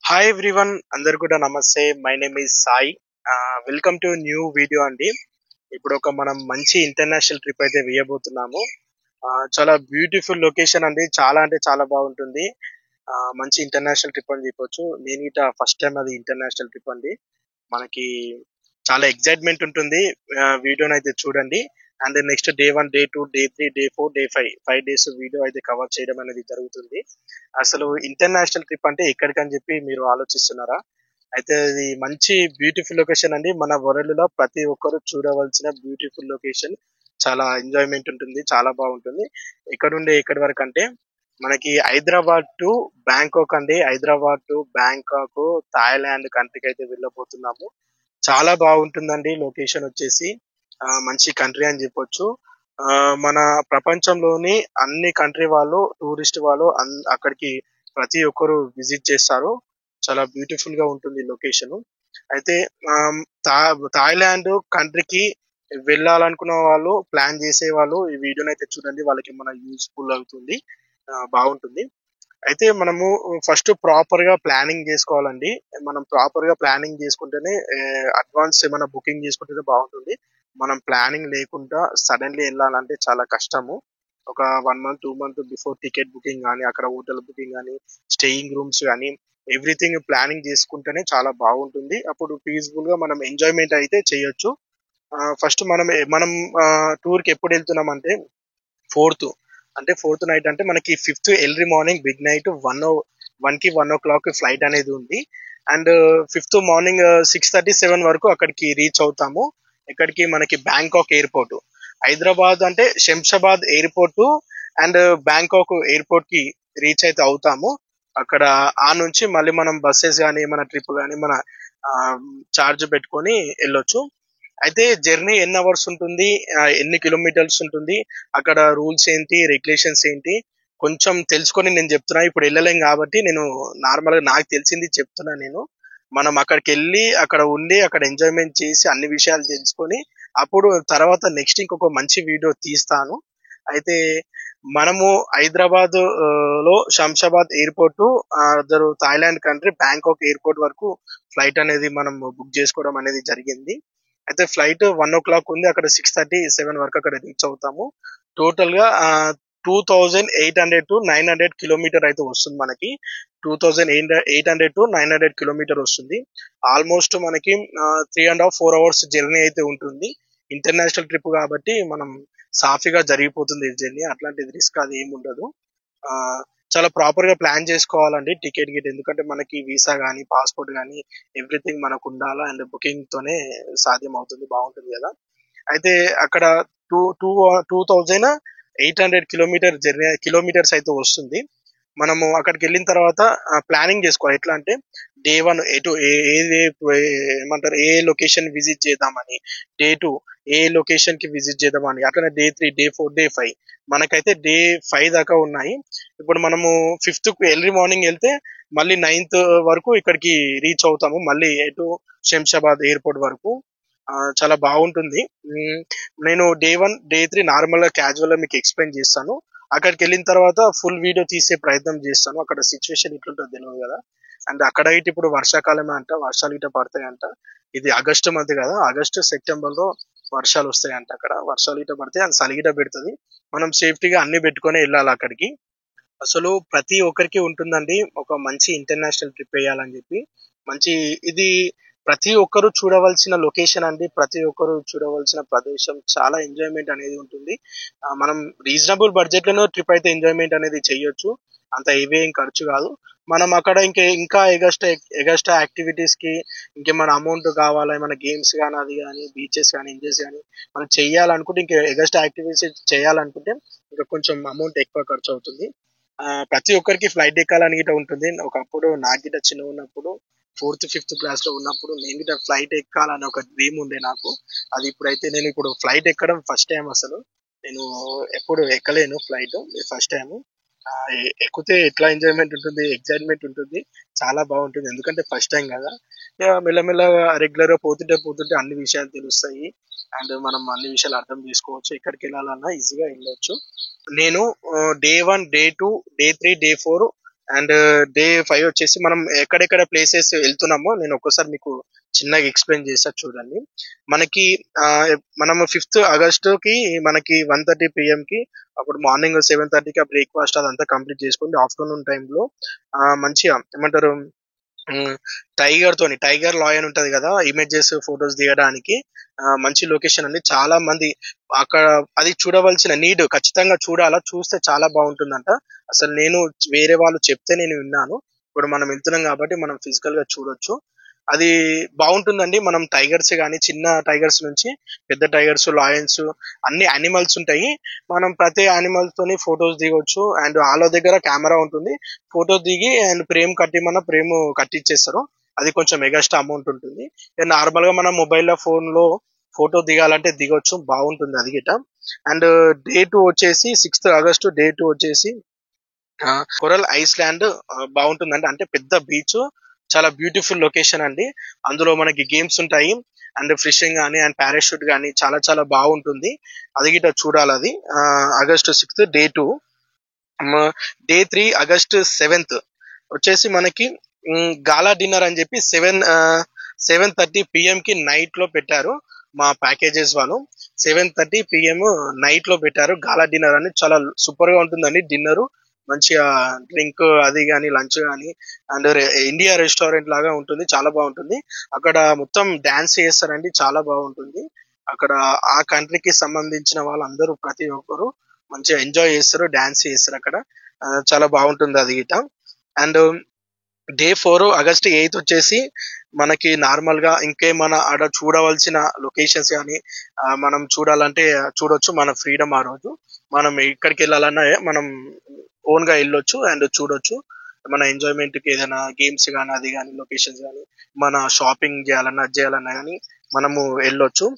Hi everyone, అందరు కూడా నమస్తే. My name is Sai. Welcome to new video అండి. ఇప్పుడు ఒక మనం మంచి ఇంటర్నేషనల్ ట్రిప్ అయితే వేయబోతున్నాము. చాలా బ్యూటిఫుల్ లొకేషన్ అండి. చాలా అంటే చాలా బాగుంటుంది. మంచి ఇంటర్నేషనల్ ట్రిప్ అని చెప్పొచ్చు. నేను ఇట ఫస్ట్ టైం అది ఇంటర్నేషనల్ ట్రిప్ అండి. మనకి చాలా ఎక్సైట్మెంట్ ఉంటుంది. వీడియోని అయితే చూడండి. And next day 1, day 2, day 3, day 4, day 5 5 days video అయితే కవర్ చేయడం అనేది జరుగుతుంది. అసలు ఇంటర్నేషనల్ ట్రిప్ అంటే ఎక్కడికని చెప్పి మీరు ఆలోచిస్తున్నారా? అయితే ఇది మంచి బ్యూటిఫుల్ లొకేషన్ అండి. మన వరల్డ్ లో ప్రతి ఒక్కరు చూడవలసిన బ్యూటిఫుల్ లొకేషన్. చాలా ఎంజాయ్మెంట్ ఉంటుంది, చాలా బాగుంటుంది. ఎక్కడ నుండి ఎక్కడి వరకు అంటే మనకి హైదరాబాద్ టు బ్యాంకాక్ అండి. హైదరాబాద్ టు బ్యాంకాక్, థాయిలాండ్ కంట్రీకి అయితే వెళ్ళబోతున్నాము. చాలా బాగుంటుందండి లొకేషన్ వచ్చేసి. మంచి కంట్రీ అని చెప్పొచ్చు. మన ప్రపంచంలోని అన్ని కంట్రీ వాళ్ళు, టూరిస్ట్ వాళ్ళు అక్కడికి ప్రతి ఒక్కరు విజిట్ చేస్తారు. చాలా బ్యూటిఫుల్ గా ఉంటుంది లొకేషన్. అయితే థాయిలాండ్ కంట్రీకి వెళ్ళాలనుకున్న వాళ్ళు, ప్లాన్ చేసే వాళ్ళు ఈ వీడియోని అయితే చూడండి. వాళ్ళకి మన యూస్ఫుల్ అవుతుంది, బాగుంటుంది. అయితే మనము ఫస్ట్ ప్రాపర్ గా ప్లానింగ్ చేసుకోవాలండి. మనం ప్రాపర్ గా ప్లానింగ్ చేసుకుంటేనే, అడ్వాన్స్ ఏమైనా బుకింగ్ చేసుకుంటేనే బాగుంటుంది. మనం ప్లానింగ్ లేకుండా సడన్లీ వెళ్ళాలంటే చాలా కష్టము. ఒక 1 month 2 month before ticket booking కానీ, అక్కడ హోటల్ బుకింగ్ కానీ, స్టేయింగ్ రూమ్స్ కానీ, ఎవ్రీథింగ్ ప్లానింగ్ చేసుకుంటేనే చాలా బాగుంటుంది. అప్పుడు పీస్ఫుల్ గా మనం ఎంజాయ్మెంట్ అయితే చేయొచ్చు. ఫస్ట్ మనం టూర్ కి ఎప్పుడు వెళ్తున్నాం అంటే ఫోర్త్. అంటే ఫోర్త్ నైట్ అంటే మనకి fifth early morning big night 1 కి 1 o'clock ఫ్లైట్ అనేది ఉంది. అండ్ ఫిఫ్త్ మార్నింగ్ 6:30 7 వరకు అక్కడికి రీచ్ అవుతాము. ఇక్కడికి మనకి బ్యాంకాక్ ఎయిర్పోర్ట్. హైదరాబాద్ అంటే Shamshabad airport and Bangkok airport కి రీచ్ అయితే అవుతాము. అక్కడ ఆ నుంచి మళ్ళీ మనం బస్సెస్ కానీ, మన ట్రిప్ కానీ, మన చార్జ్ పెట్టుకొని వెళ్ళొచ్చు. అయితే జర్నీ ఎన్ని అవర్స్ ఉంటుంది, ఎన్ని కిలోమీటర్స్ ఉంటుంది, అక్కడ రూల్స్ ఏంటి, రెగ్యులేషన్స్ ఏంటి, కొంచెం తెలుసుకొని నేను చెప్తున్నా. ఇప్పుడు వెళ్ళలేం కాబట్టి నేను నార్మల్ గా నాకు తెలిసింది చెప్తున్నా నేను. మనం అక్కడికి వెళ్ళి అక్కడ ఉండి అక్కడ ఎంజాయ్మెంట్ చేసి అన్ని విషయాలు తెలుసుకొని అప్పుడు తర్వాత నెక్స్ట్ ఇంకొక మంచి వీడియో తీస్తాను. అయితే మనము హైదరాబాద్ లో శంషాబాద్ ఎయిర్పోర్ట్, అదరు థాయిలాండ్ కంట్రీ బ్యాంకాక్ ఎయిర్పోర్ట్ వరకు ఫ్లైట్ అనేది మనం బుక్ చేసుకోవడం అనేది జరిగింది. అయితే ఫ్లైట్ 1 o'clock ఉంది. అక్కడ 6:30 7 వరకు అక్కడ రీచ్ అవుతాము. టోటల్ గా 2800 to 900 కిలోమీటర్ అయితే వస్తుంది మనకి. 2800 to 900 కిలోమీటర్ వస్తుంది. ఆల్మోస్ట్ మనకి 3.5 4 hours జర్నీ అయితే ఉంటుంది. ఇంటర్నేషనల్ ట్రిప్ కాబట్టి మనం సాఫీగా జరిగిపోతుంది జర్నీ. అట్లాంటిది రిస్క్ అది ఏమి ఉండదు. ఆ, చాలా ప్రాపర్ గా ప్లాన్ చేసుకోవాలండి టికెట్ గిట్. ఎందుకంటే మనకి వీసా గానీ, పాస్పోర్ట్ గానీ ఎవ్రీథింగ్ మనకు ఉండాలా. అండ్ బుకింగ్ తోనే సాధ్యం అవుతుంది, బాగుంటుంది కదా. అయితే అక్కడ టూ టూ 2800 కిలోమీటర్స్ అయితే వస్తుంది. మనము అక్కడికి వెళ్ళిన తర్వాత ప్లానింగ్ చేసుకోవాలి. ఎట్లా అంటే డే 1 ఎటు ఏమంటారు, ఏ లొకేషన్ విజిట్ చేద్దామని, డే 2 ఏ లొకేషన్ కి విజిట్ చేద్దామని, అట్లనే డే 3 డే 4 డే 5 మనకైతే డే 5 దాకా ఉన్నాయి. ఇప్పుడు మనము ఫిఫ్త్ ఎర్లీ మార్నింగ్ వెళ్తే మళ్ళీ 9th వరకు ఇక్కడికి రీచ్ అవుతాము. మళ్ళీ ఎటు శంషాబాద్ ఎయిర్పోర్ట్ వరకు. చాలా బాగుంటుంది. నేను డే 1 డే 3 నార్మల్ గా క్యాజువల్ గా మీకు ఎక్స్ప్లెయిన్ చేస్తాను. అక్కడికి వెళ్ళిన తర్వాత ఫుల్ వీడియో తీసే ప్రయత్నం చేస్తాను. అక్కడ సిచ్యువేషన్ ఎట్లుంటుందో తెలియదు కదా. అండ్ అక్కడ ఇటు ఇప్పుడు వర్షాకాలమే అంట, వర్షాలు ఇట పడతాయంట. ఇది ఆగస్టు మంత్ కదా, ఆగస్టు సెప్టెంబర్ లో వర్షాలు వస్తాయంట. అక్కడ వర్షాలు ఇట పడితే అది సలిగిట పెడుతుంది. మనం సేఫ్టీగా అన్ని పెట్టుకొని వెళ్ళాలి అక్కడికి. అసలు ప్రతి ఒక్కరికి ఉంటుందండి ఒక మంచి ఇంటర్నేషనల్ ట్రిప్ వేయాలని చెప్పి. మంచి ఇది ప్రతి ఒక్కరు చూడవలసిన లొకేషన్ అండి. ప్రతి ఒక్కరు చూడవలసిన ప్రదేశం. చాలా ఎంజాయ్మెంట్ అనేది ఉంటుంది. మనం రీజనబుల్ బడ్జెట్ లోనే ట్రిప్ అయితే ఎంజాయ్మెంట్ అనేది చేయొచ్చు. అంత హెవీ ఏం ఖర్చు కాదు. మనం అక్కడ ఇంకా ఎగస్ట్రా యాక్టివిటీస్ కి ఇంకేమైనా అమౌంట్ కావాలా, ఏమైనా గేమ్స్ కానీ, అది కానీ, బీచెస్ కానీ, ఎంజాయ్స్ కానీ మనం చెయ్యాలనుకుంటే, ఇంకా ఎగస్ట్రా యాక్టివిటీస్ చేయాలనుకుంటే ఇంకా కొంచెం అమౌంట్ ఎక్కువ ఖర్చు అవుతుంది. ప్రతి ఒక్కరికి ఫ్లైట్ ఎక్కాలని గిట్ట ఉంటుంది. ఒకప్పుడు నాకు గిట్ట చిన్నగా ఉన్నప్పుడు, 4th 5th క్లాస్ లో ఉన్నప్పుడు నేను గిట్ట ఫ్లైట్ ఎక్కాలని ఒక డ్రీమ్ ఉండే నాకు. అది ఇప్పుడైతే నేను ఇప్పుడు ఫ్లైట్ ఎక్కడం ఫస్ట్ టైం అసలు. నేను ఎప్పుడు ఎక్కలేను ఫ్లైట్, ఫస్ట్ టైం. ఎక్కితే ఎట్లా ఎంజాయ్మెంట్ ఉంటుంది, ఎక్సైట్మెంట్ ఉంటుంది, చాలా బాగుంటుంది. ఎందుకంటే ఫస్ట్ టైం కదా. ఇక మెల్లమెల్లగా రెగ్యులర్ గా పోతుంటే పోతుంటే అన్ని విషయాలు తెలుస్తాయి. అండ్ మనం అన్ని విషయాలు అర్థం చేసుకోవచ్చు. ఎక్కడికి వెళ్ళాలన్నా ఈజీగా వెళ్ళొచ్చు. నేను day 1 day 2 day 3 day 4 and day 5 వచ్చేసి మనం ఎక్కడెక్కడ ప్లేసెస్ వెళ్తున్నామో నేను ఒక్కసారి మీకు చిన్నగా ఎక్స్ప్లెయిన్ చేస్తా చూడండి. మనకి ఆ, మనము 5th ఆగస్టుకి మనకి 1:30 PM కి అప్పుడు మార్నింగ్ 7:30కి ఆ బ్రేక్ఫాస్ట్ అదంతా కంప్లీట్ చేసుకోండి. ఆఫ్టర్నూన్ టైంలో మంచిగా ఏమంటారు, టైగర్ లాయన్ ఉంటది కదా, ఇమేజెస్ ఫొటోస్ దిగడానికి మంచి లొకేషన్ అండి. చాలా మంది అక్కడ అది చూడవలసిన నీడ్, ఖచ్చితంగా చూడాలా, చూస్తే చాలా బాగుంటుందంట. అసలు నేను వేరే వాళ్ళు చెప్తే నేను విన్నాను. ఇప్పుడు మనం వెళ్తున్నాం కాబట్టి మనం ఫిజికల్ గా చూడొచ్చు. అది బాగుంటుందండి. మనం టైగర్స్ గాని, చిన్న టైగర్స్ నుంచి పెద్ద టైగర్స్, లాయన్స్, అన్ని యానిమల్స్ ఉంటాయి. మనం ప్రతి యానిమల్ తోని ఫొటోస్ దిగొచ్చు. అండ్ వాళ్ళ దగ్గర కెమెరా ఉంటుంది. ఫోటో దిగి అండ్ ఫ్రేమ్ కట్టిమన్న ఫ్రేమ్ కట్టిచ్చేస్తారు. అది కొంచెం ఎగస్ట్రా అమౌంట్ ఉంటుంది. నార్మల్ గా మనం ఫోన్ లో ఫోటో దిగాలంటే దిగొచ్చు, బాగుంటుంది అది గిట. అండ్ డే 2 వచ్చేసి 6th ఆగస్టు డే 2 వచ్చేసి కొరల్ ఐస్లాండ్ బాగుంటుందండి. అంటే పెద్ద బీచ్, చాలా బ్యూటిఫుల్ లొకేషన్ అండి. అందులో మనకి గేమ్స్ ఉంటాయి. అండ్ ఫిషింగ్ కానీ అండ్ పారాషూట్ కానీ చాలా చాలా బాగుంటుంది. అది గిట చూడాలి. అది August 6th day 2. Day 3 August 7th వచ్చేసి మనకి గాలా డిన్నర్ అని చెప్పి 7:30 PM కి నైట్ లో పెట్టారు. మా ప్యాకేజెస్ వాళ్ళు 7:30 PM నైట్ లో పెట్టారు గాలా డిన్నర్ అని. చాలా సూపర్ గా ఉంటుందండి డిన్నర్. మంచిగా డ్రింక్ అది కానీ, లంచ్ కానీ, అండ్ ఇండియా రెస్టారెంట్ లాగా ఉంటుంది. చాలా బాగుంటుంది. అక్కడ మొత్తం డాన్స్ చేస్తారండి, చాలా బాగుంటుంది. అక్కడ ఆ కంట్రీకి సంబంధించిన వాళ్ళందరూ ప్రతి ఒక్కరు మంచిగా ఎంజాయ్ చేస్తారు, డాన్స్ చేస్తారు అక్కడ. చాలా బాగుంటుంది అది గిట. అండ్ డే 4 August 8 వచ్చేసి మనకి నార్మల్ గా ఇంకేమైనా ఆడ చూడవలసిన లొకేషన్స్ కానీ మనం చూడాలంటే చూడొచ్చు. మన ఫ్రీడమ్ ఆ రోజు. మనం ఎక్కడికి వెళ్ళాలన్నా మనం ఓన్ గా వెళ్ళొచ్చు అండ్ చూడొచ్చు. మన ఎంజాయ్మెంట్ కి ఏదైనా గేమ్స్ కానీ, అది కానీ, లొకేషన్స్ కానీ, మన షాపింగ్ చేయాలన్నా అది చేయాలన్నా కానీ మనము వెళ్ళొచ్చు.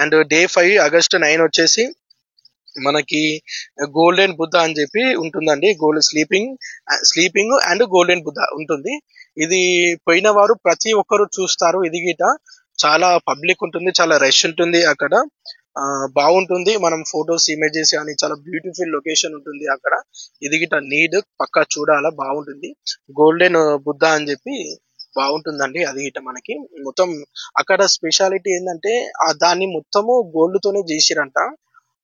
అండ్ డే 5 August 9 వచ్చేసి మనకి గోల్డెన్ బుద్ధ అని చెప్పి ఉంటుందండి. స్లీపింగ్ అండ్ గోల్డెన్ బుద్ధ ఉంటుంది. ఇది పోయిన వారు ప్రతి ఒక్కరు చూస్తారు. ఇది గిట చాలా పబ్లిక్ ఉంటుంది, చాలా రష్ ఉంటుంది అక్కడ. బాగుంటుంది. మనం ఫొటోస్, ఇమేజెస్ కానీ, చాలా బ్యూటిఫుల్ లొకేషన్ ఉంటుంది అక్కడ. ఇది గిట నీడ్ పక్కా చూడాలా, బాగుంటుంది. గోల్డెన్ బుద్ధ అని చెప్పి బాగుంటుందండి. అది గిట మనకి మొత్తం అక్కడ స్పెషాలిటీ ఏంటంటే దాన్ని మొత్తము గోల్డ్ తోనే చేసిరంట.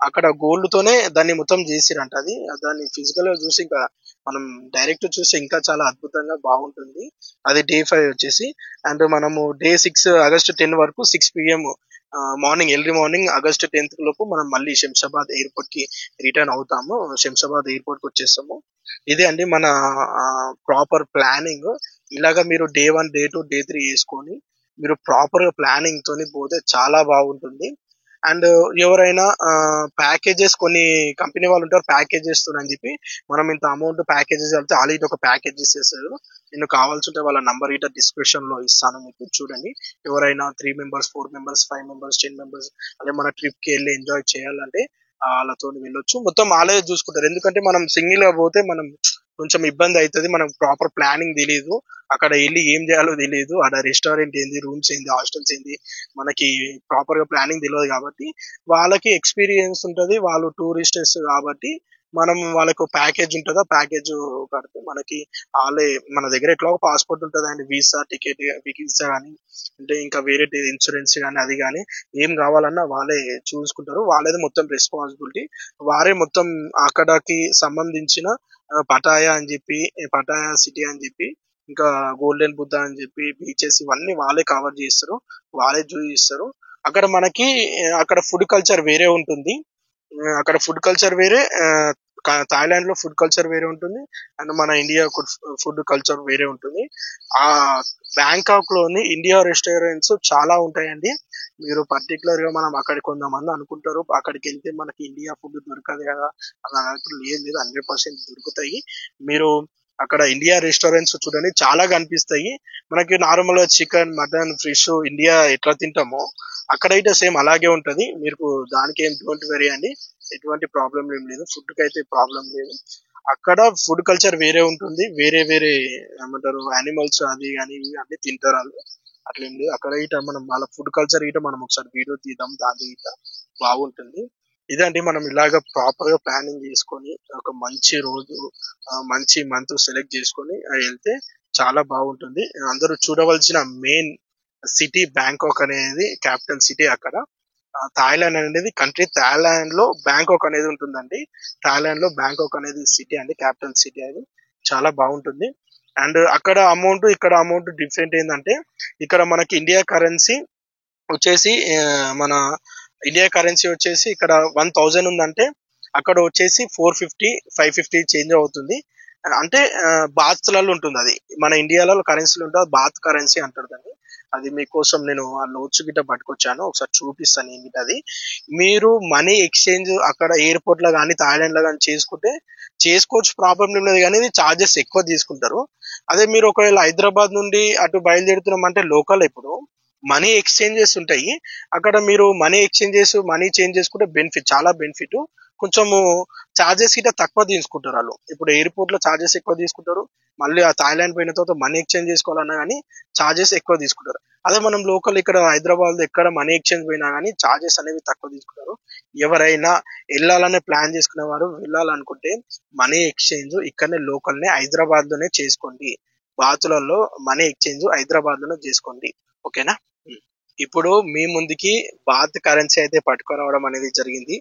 అక్కడ గోల్డ్ తోనే దాన్ని మొత్తం చేసిరంట. అది దాన్ని ఫిజికల్ గా చూసి ఇంకా మనం డైరెక్ట్ చూసి ఇంకా చాలా అద్భుతంగా బాగుంటుంది. అది డే 5 వచ్చేసి. అండ్ మనము డే 6 August 10 వరకు 6 PM morning, early morning August 10 లోపు మనం మళ్ళీ శంషాబాద్ ఎయిర్పోర్ట్ కి రిటర్న్ అవుతాము. శంషాబాద్ ఎయిర్పోర్ట్ కి వచ్చేస్తాము. ఇదే అండి మన ప్రాపర్ ప్లానింగ్. ఇలాగా మీరు డే 1, డే 2, డే 3 వేసుకొని మీరు ప్రాపర్ గా ప్లానింగ్ తోని పోతే చాలా బాగుంటుంది. అండ్ ఎవరైనా ప్యాకేజెస్, కొన్ని కంపెనీ వాళ్ళు ఉంటారు ప్యాకేజెస్ అని చెప్పి మనం ఇంత అమౌంట్ ప్యాకేజెస్ వెళ్తే ఆల్రెడీ ఒక ప్యాకేజెస్ చేస్తారు. నేను కావాల్సి ఉంటే వాళ్ళ నంబర్ ఇట డిస్క్రిప్షన్ లో ఇస్తాను, మీకు చూడండి. ఎవరైనా 3 members, 4 members, 5 members, 10 members అదే మన ట్రిప్ కి వెళ్ళి ఎంజాయ్ చేయాలంటే వాళ్ళతో వెళ్ళొచ్చు. మొత్తం వాళ్ళే చూసుకుంటారు. ఎందుకంటే మనం సింగిల్ గా పోతే మనం కొంచెం ఇబ్బంది అవుతుంది. మనకు ప్రాపర్ ప్లానింగ్ తెలియదు. అక్కడ వెళ్ళి ఏం చేయాలో తెలియదు. అక్కడ రెస్టారెంట్ ఏంది, రూమ్స్ ఏంది, హాస్టల్స్ ఏంది, మనకి ప్రాపర్ గా ప్లానింగ్ తెలియదు. కాబట్టి వాళ్ళకి ఎక్స్పీరియన్స్ ఉంటది. వాళ్ళు టూరిస్టర్స్ కాబట్టి మనం వాళ్ళకు ప్యాకేజ్ ఉంటుంది. ఆ ప్యాకేజ్ కడితే మనకి వాళ్ళే, మన దగ్గర ఎట్లా పాస్పోర్ట్ ఉంటుంది అండ్ వీసా, టికెట్, వీసా కానీ, అంటే ఇంకా వేరే ఇన్సూరెన్స్ కానీ, అది కానీ ఏం కావాలన్నా వాళ్ళే చూసుకుంటారు. వాళ్ళది మొత్తం రెస్పాన్సిబిలిటీ. వారే మొత్తం అక్కడికి సంబంధించిన పటాయా అని చెప్పి, పటాయా సిటీ అని చెప్పి, ఇంకా గోల్డెన్ బుద్ధ అని చెప్పి, బీచెస్ ఇవన్నీ వాళ్ళే కవర్ చేస్తారు, వాళ్ళే చూపిస్తారు. అక్కడ మనకి అక్కడ ఫుడ్ కల్చర్ వేరే ఉంటుంది. అక్కడ ఫుడ్ కల్చర్ వేరే, థాయిలాండ్ లో ఫుడ్ కల్చర్ వేరే ఉంటుంది. అండ్ మన ఇండియా ఫుడ్ కల్చర్ వేరే ఉంటుంది. ఆ బ్యాంకాక్ లోని ఇండియా రెస్టారెంట్స్ చాలా ఉంటాయండి. మీరు పర్టికులర్ గా మనం అక్కడ కొంతమంది అనుకుంటారు అక్కడికి వెళ్తే మనకి ఇండియా ఫుడ్ దొరకదు కదా, అలా లేదు, 100% దొరుకుతాయి. మీరు అక్కడ ఇండియా రెస్టారెంట్స్ చూడండి, చాలా కనిపిస్తాయి. మనకి నార్మల్ గా చికెన్, మటన్, ఫిష్ ఇండియా ఎట్లా తింటామో అక్కడైతే సేమ్ అలాగే ఉంటది. మీరు దానికి ఏం డోంట్ వెరీ అండి, ఎటువంటి ప్రాబ్లం ఏం లేదు. ఫుడ్ కి అయితే ప్రాబ్లం లేదు. అక్కడ ఫుడ్ కల్చర్ వేరే ఉంటుంది. వేరే వేరే ఏమంటారు యానిమల్స్ అది కానీ ఇవి అన్ని తింటారు వాళ్ళు. అట్లేం లేదు. అక్కడ ఇట మనం వాళ్ళ ఫుడ్ కల్చర్ ఇట మనం ఒకసారి వీడియో తీద్దాం, దాని ఇట బాగుంటుంది. ఇదండి మనం ఇలాగ ప్రాపర్ గా ప్లానింగ్ చేసుకొని ఒక మంచి రోజు మంచి మంత్ సెలెక్ట్ చేసుకొని వెళ్తే చాలా బాగుంటుంది. అందరూ చూడవలసిన మెయిన్ సిటీ బ్యాంకాక్ అనేది క్యాపిటల్ సిటీ అక్కడ. థాయిలాండ్ అనేది కంట్రీ. థాయిలాండ్ లో బ్యాంకాక్ అనేది ఉంటుందండి. థాయిలాండ్ లో బ్యాంకాక్ అనేది సిటీ అండి, క్యాపిటల్ సిటీ అది. చాలా బాగుంటుంది. అండ్ అక్కడ అమౌంట్ ఇక్కడ అమౌంట్ డిఫరెంట్ ఏంటంటే, ఇక్కడ మనకి ఇండియా కరెన్సీ వచ్చేసి మన ఇండియా కరెన్సీ వచ్చేసి ఇక్కడ 1000 ఉందంటే అక్కడ వచ్చేసి 450 550 చేంజ్ అవుతుంది. అంటే బాత్లలో ఉంటుంది అది. మన ఇండియాలో కరెన్సీలు ఉంటుంది, బాత్ కరెన్సీ అంటారు దాన్ని. అది మీకోసం నేను ఆ నోట్స్ గిట్ట పట్టుకొచ్చాను, ఒకసారి చూపిస్తాను ఏంటి అది. మీరు మనీ ఎక్స్చేంజ్ అక్కడ ఎయిర్పోర్ట్ లో కానీ థాయిలాండ్ లో కానీ చేసుకుంటే చేసుకోవచ్చు, ప్రాబ్లం లేదు. కానీ ఇది చార్జెస్ ఎక్కువ తీసుకుంటారు. అదే మీరు ఒకవేళ హైదరాబాద్ నుండి అటు బయలుదేరుతున్నాం అంటే లోకల్ ఇప్పుడు మనీ ఎక్స్చేంజెస్ ఉంటాయి. అక్కడ మీరు మనీ చేంజ్ చేసుకుంటే బెనిఫిట్, చాలా బెనిఫిట్. కొంచెము చార్జెస్ గిట్ట తక్కువ తీసుకుంటారు వాళ్ళు. ఇప్పుడు ఎయిర్పోర్ట్ లో చార్జెస్ ఎక్కువ తీసుకుంటారు, మళ్ళీ ఆ థాయిలాండ్ పోయిన తర్వాత మనీ ఎక్స్చేంజ్ చేసుకోవాలన్నా కానీ చార్జెస్ ఎక్కువ తీసుకుంటారు. అదే మనం లోకల్ ఇక్కడ హైదరాబాద్ ఎక్కడ మనీ ఎక్స్చేంజ్ పోయినా కానీ చార్జెస్ అనేవి తక్కువ తీసుకుంటారు. ఎవరైనా వెళ్ళాలనే ప్లాన్ చేసుకునే వారు వెళ్ళాలనుకుంటే మనీ ఎక్స్చేంజ్ ఇక్కడనే లోకల్నే హైదరాబాద్ లోనే చేసుకోండి. బాతులలో మనీ ఎక్స్చేంజ్ హైదరాబాద్ లోనే చేసుకోండి. ఓకేనా. ఇప్పుడు మీ ముందుకి బాత్ కరెన్సీ అయితే పట్టుకురావడం అనేది జరిగింది.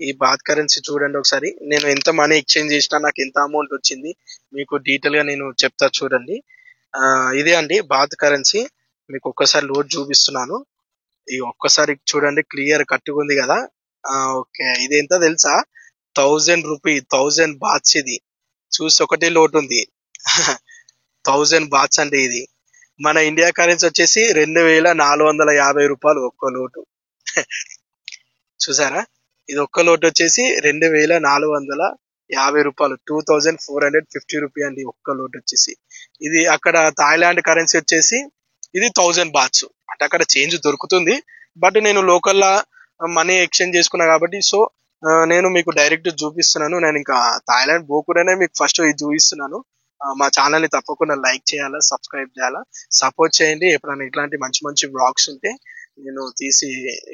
ఈ బాత్ కరెన్సీ చూడండి ఒకసారి. నేను ఎంత మనీ ఎక్స్చేంజ్ చేసినా నాకు ఎంత అమౌంట్ వచ్చింది మీకు డీటెయిల్ గా నేను చెప్తా చూడండి. ఇదే అండి బాత్ కరెన్సీ. మీకు ఒక్కసారి లోడ్ చూపిస్తున్నాను. ఈ ఒక్కసారి చూడండి, క్లియర్ కట్టుగా ఉంది కదా. ఓకే, ఇది ఎంత తెలుసా? 1000 రూపీ, 1000 బాత్స్. ఇది చూసి ఒకటే లోటు ఉంది. 1000 బాత్స్ అంటే ఇది మన ఇండియా కరెన్సీ వచ్చేసి 2450 రూపాయలు ఒక్క లోటు. చూసారా, ఇది ఒక్క లోటు వచ్చేసి 2450 రూపాయలు, 2450 రూపీ అండి ఒక్క లోటు వచ్చేసి. ఇది అక్కడ థాయిలాండ్ కరెన్సీ వచ్చేసి ఇది 1000 బాత్స్. అంటే అక్కడ చేంజ్ దొరుకుతుంది, బట్ నేను లోకల్ మనీ ఎక్స్చేంజ్ చేసుకున్నా కాబట్టి సో నేను మీకు డైరెక్ట్ చూపిస్తున్నాను. నేను ఇంకా థాయిలాండ్ పోకుండానే మీకు ఫస్ట్ ఇది చూపిస్తున్నాను. మా ఛానల్ ని తప్పకుండా లైక్ చేయాలా, సబ్స్క్రైబ్ చేయాలా, సపోర్ట్ చేయండి. ఎప్పుడైనా ఇట్లాంటి మంచి మంచి బ్లాగ్స్ ఉంటే నేను తీసి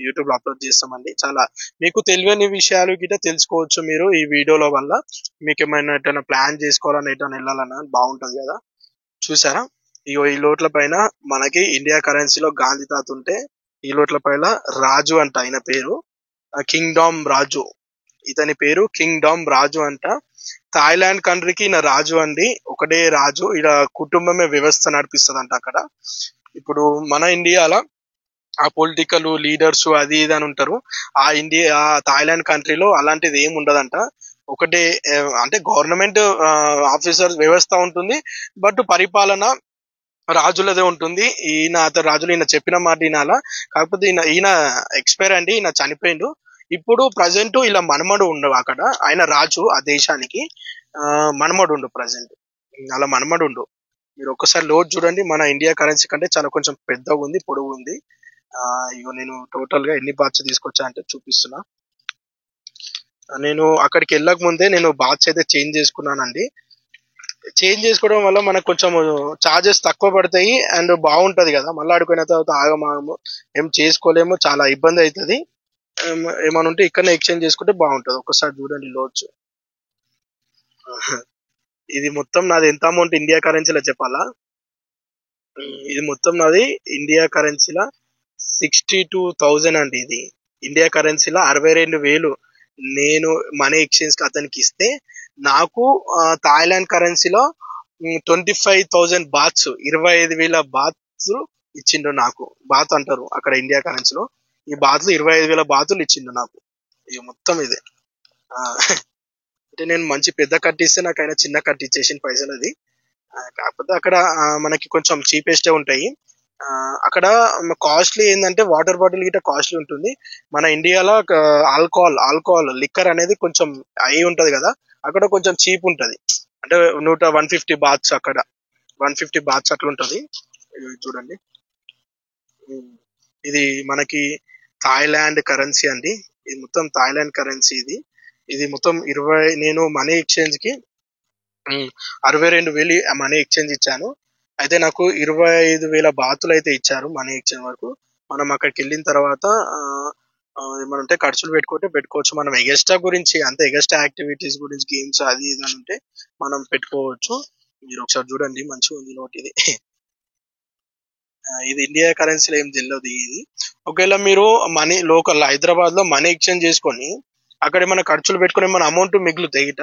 యూట్యూబ్ లో అప్లోడ్ చేస్తామండి. చాలా మీకు తెలియని విషయాలు గిట్ట తెలుసుకోవచ్చు మీరు ఈ వీడియోల వల్ల. మీకు ఏమైనా ఎటైనా ప్లాన్ చేసుకోవాలని, ఎటైనా వెళ్ళాలన్నా బాగుంటది కదా. చూసారా, ఇగో ఈ లోట్ల పైన మనకి ఇండియా కరెన్సీలో గాంధీ తాత ఉంటే, ఈ లోట్ల పైన రాజు అంట ఆయన పేరు, కింగ్డమ్ రాజు. ఇతని పేరు కింగ్డమ్ రాజు అంట. థాయిలాండ్ కంట్రీకి ఈయన రాజు అండి, ఒకటే రాజు. ఇలా కుటుంబమే వ్యవస్థ నడిపిస్తుందంట అక్కడ. ఇప్పుడు మన ఇండియాలో ఆ పొలిటికల్ లీడర్స్ అది ఇది అని ఉంటారు. ఆ థాయిలాండ్ కంట్రీలో అలాంటిది ఏమి ఉండదంట. ఒకటే అంటే గవర్నమెంట్ ఆఫీసర్ వ్యవస్థ ఉంటుంది, బట్ పరిపాలన రాజులదే ఉంటుంది. రాజులు ఈయన చెప్పిన మాట వినాల. కాకపోతే ఈయన ఎక్స్పైర్ అండి, ఈయన చనిపోయిండు. ఇప్పుడు ప్రజెంట్ ఇలా మనమడు ఉండవు అక్కడ. ఆయన రాజు ఆ దేశానికి, మనమడు ఉండు ప్రజెంట్. అలా మనమడు ఉండు. మీరు ఒక్కసారి లోడ్ చూడండి, మన ఇండియా కరెన్సీ కంటే చాలా కొంచెం పెద్దగా ఉంది, పొడవు ఉంది. ఇగో నేను టోటల్ గా ఎన్ని బాత్స్ తీసుకొచ్చా అంటే చూపిస్తున్నా. నేను అక్కడికి వెళ్ళక ముందే నేను బాత్స్ అయితే చేంజ్ చేసుకున్నానండి. చేంజ్ చేసుకోవడం వల్ల మనకు కొంచెం చార్జెస్ తక్కువ పడతాయి అండ్ బాగుంటది కదా. మళ్ళీ ఆడుకున్న తర్వాత ఆగమాగము ఏం చేసుకోలేము, చాలా ఇబ్బంది అవుతుంది. ఏమైనా ఉంటే ఇక్కడనే ఎక్స్చేంజ్ చేసుకుంటే బాగుంటది. ఒకసారి చూడండి లోడ్స్. ఇది మొత్తం నాది ఎంత అమౌంట్ ఇండియా కరెన్సీలో చెప్పాలా? ఇది మొత్తం నాది ఇండియా కరెన్సీలో 62,000 అండి. ఇది ఇండియా కరెన్సీలో 62,000 నేను మనీ ఎక్స్చేంజ్ కి అతనికి ఇస్తే, నాకు థాయిలాండ్ కరెన్సీలో 25,000 బాత్స్, 25,000 బాత్స్ ఇచ్చిండు నాకు. బాత్ అంటారు అక్కడ ఇండియా కరెన్సీలో. ఈ బాత్లు 25,000 బాతులు ఇచ్చిండు నాకు. ఇక మొత్తం ఇదే. అంటే నేను మంచి పెద్ద కట్టిస్తే నాకు ఆయన చిన్న కట్టిచ్చేసిన పైసలు అది. కాకపోతే అక్కడ మనకి కొంచెం చీపెస్టే ఉంటాయి. అక్కడ కాస్ట్లీ ఏంటంటే వాటర్ బాటిల్ గిట్ట కాస్ట్లీ ఉంటుంది. మన ఇండియాలో ఆల్కహాల్ లిక్కర్ అనేది కొంచెం హై ఉంటది కదా, అక్కడ కొంచెం చీప్ ఉంటది. అంటే 150 బాత్స్ అక్కడ 150 బాత్స్ అట్లా ఉంటది. చూడండి, ఇది మనకి థాయిలాండ్ కరెన్సీ అండి. ఇది మొత్తం థాయిలాండ్ కరెన్సీ. ఇది మొత్తం నేను మనీ ఎక్స్చేంజ్ కి 62,000 మనీ ఎక్స్చేంజ్ ఇచ్చాను. అయితే నాకు 25,000 బాతులు అయితే ఇచ్చారు మనీ ఎక్స్చేంజ్ వరకు. మనం అక్కడికి వెళ్ళిన తర్వాత ఏమైనా ఉంటే ఖర్చులు పెట్టుకోవచ్చు. మనం ఎగస్ట్రా గురించి అంతే, ఎగస్ట్రా యాక్టివిటీస్ గురించి గేమ్స్ అది ఇది అని ఉంటే మనం పెట్టుకోవచ్చు. మీరు ఒకసారి చూడండి, మంచిగా ఉంది నోట్ ఇది. ఇది ఇండియా కరెన్సీలో ఏం తెలియదు ఇది. ఒకవేళ మీరు మనీ లోకల్ హైదరాబాద్ లో మనీ ఎక్స్చేంజ్ చేసుకొని అక్కడ ఏమైనా ఖర్చులు పెట్టుకుని ఏమైనా అమౌంట్ మిగులుతాయి గిట,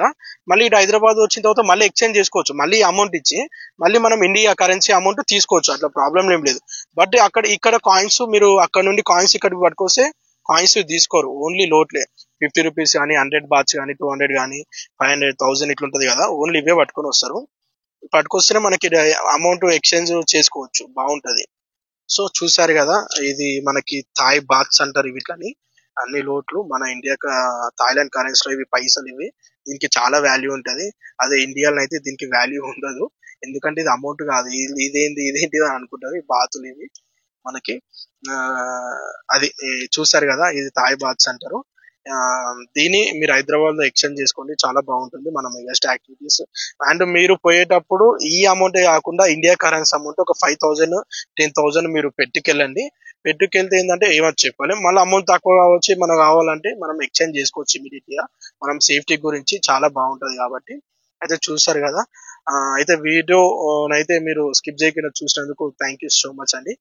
మళ్ళీ ఇటు హైదరాబాద్ వచ్చిన తర్వాత మళ్ళీ ఎక్స్చేంజ్ చేసుకోవచ్చు. మళ్ళీ అమౌంట్ ఇచ్చి మళ్ళీ మనం ఇండియా కరెన్సీ అమౌంట్ తీసుకోవచ్చు. అట్లా ప్రాబ్లం ఏం లేదు. బట్ ఇక్కడ కాయిన్స్ మీరు అక్కడ నుండి కాయిన్స్ ఇక్కడికి పట్టుకొస్తే కాయిన్స్ తీసుకోరు, ఓన్లీ లోట్లే. 50 రూపీస్ కానీ, 100 బాత్స్ కానీ, 200 కానీ, 500, 1000 ఇట్లా ఉంటది కదా, ఓన్లీ ఇవే పట్టుకొని వస్తారు. పట్టుకొస్తేనే మనకి అమౌంట్ ఎక్స్చేంజ్ చేసుకోవచ్చు, బాగుంటది. సో చూసారు కదా, ఇది మనకి థాయ్ బాత్స్ అంటారు వీటిని. అన్ని లోట్లు మన ఇండియా థాయిలాండ్ కరెన్సీలో ఇవి పైసలు ఇవి. దీనికి చాలా వాల్యూ ఉంటది. అదే ఇండియాలో అయితే దీనికి వాల్యూ ఉండదు, ఎందుకంటే ఇది అమౌంట్ కాదు. ఇదేంటి అని అనుకుంటారు. ఈ బాతులు ఇవి మనకి. ఆ అది చూసారు కదా, ఇది థాయ్ బాత్స్ అంటారు. ఆ దీన్ని మీరు హైదరాబాద్ లో ఎక్స్చేంజ్ చేసుకోండి, చాలా బాగుంటుంది. మనం బెస్ట్ యాక్టివిటీస్. అండ్ మీరు పోయేటప్పుడు ఈ అమౌంట్ కాకుండా ఇండియా కరెన్సీ అమౌంట్ ఒక 5000, 10,000 మీరు పెట్టుకెళ్ళండి. పెట్టుకెళ్తే ఏంటంటే ఏమొచ్చు చెప్పాలి, మళ్ళీ అమౌంట్ తక్కువ కావచ్చు, మనకు కావాలంటే మనం ఎక్స్చేంజ్ చేసుకోవచ్చు ఇమీడియట్ గా. మనం సేఫ్టీ గురించి చాలా బాగుంటది కాబట్టి. అయితే చూసారు కదా, అయితే వీడియో అయితే మీరు స్కిప్ చేయకుండా చూసినందుకు థ్యాంక్ యూ సో మచ్ అండి.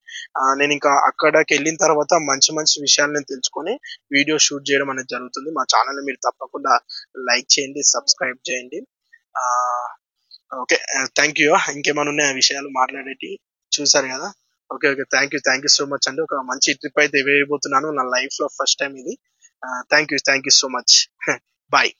నేను ఇంకా అక్కడికి వెళ్ళిన తర్వాత మంచి మంచి విషయాలు నేను తెలుసుకొని వీడియో షూట్ చేయడం అనేది జరుగుతుంది. మా ఛానల్ మీరు తప్పకుండా లైక్ చేయండి, సబ్స్క్రైబ్ చేయండి. Okay, thank you. ఇంకేమైనా ఉన్నాయి ఆ విషయాలు మాట్లాడేటి? చూసారు కదా. Okay okay, thank you so much అండి. ఒక మంచి ట్రిప్ అయితే వేయబోతున్నాను నా లైఫ్ లో ఫస్ట్ టైం ఇది. Thank you so much. Bye.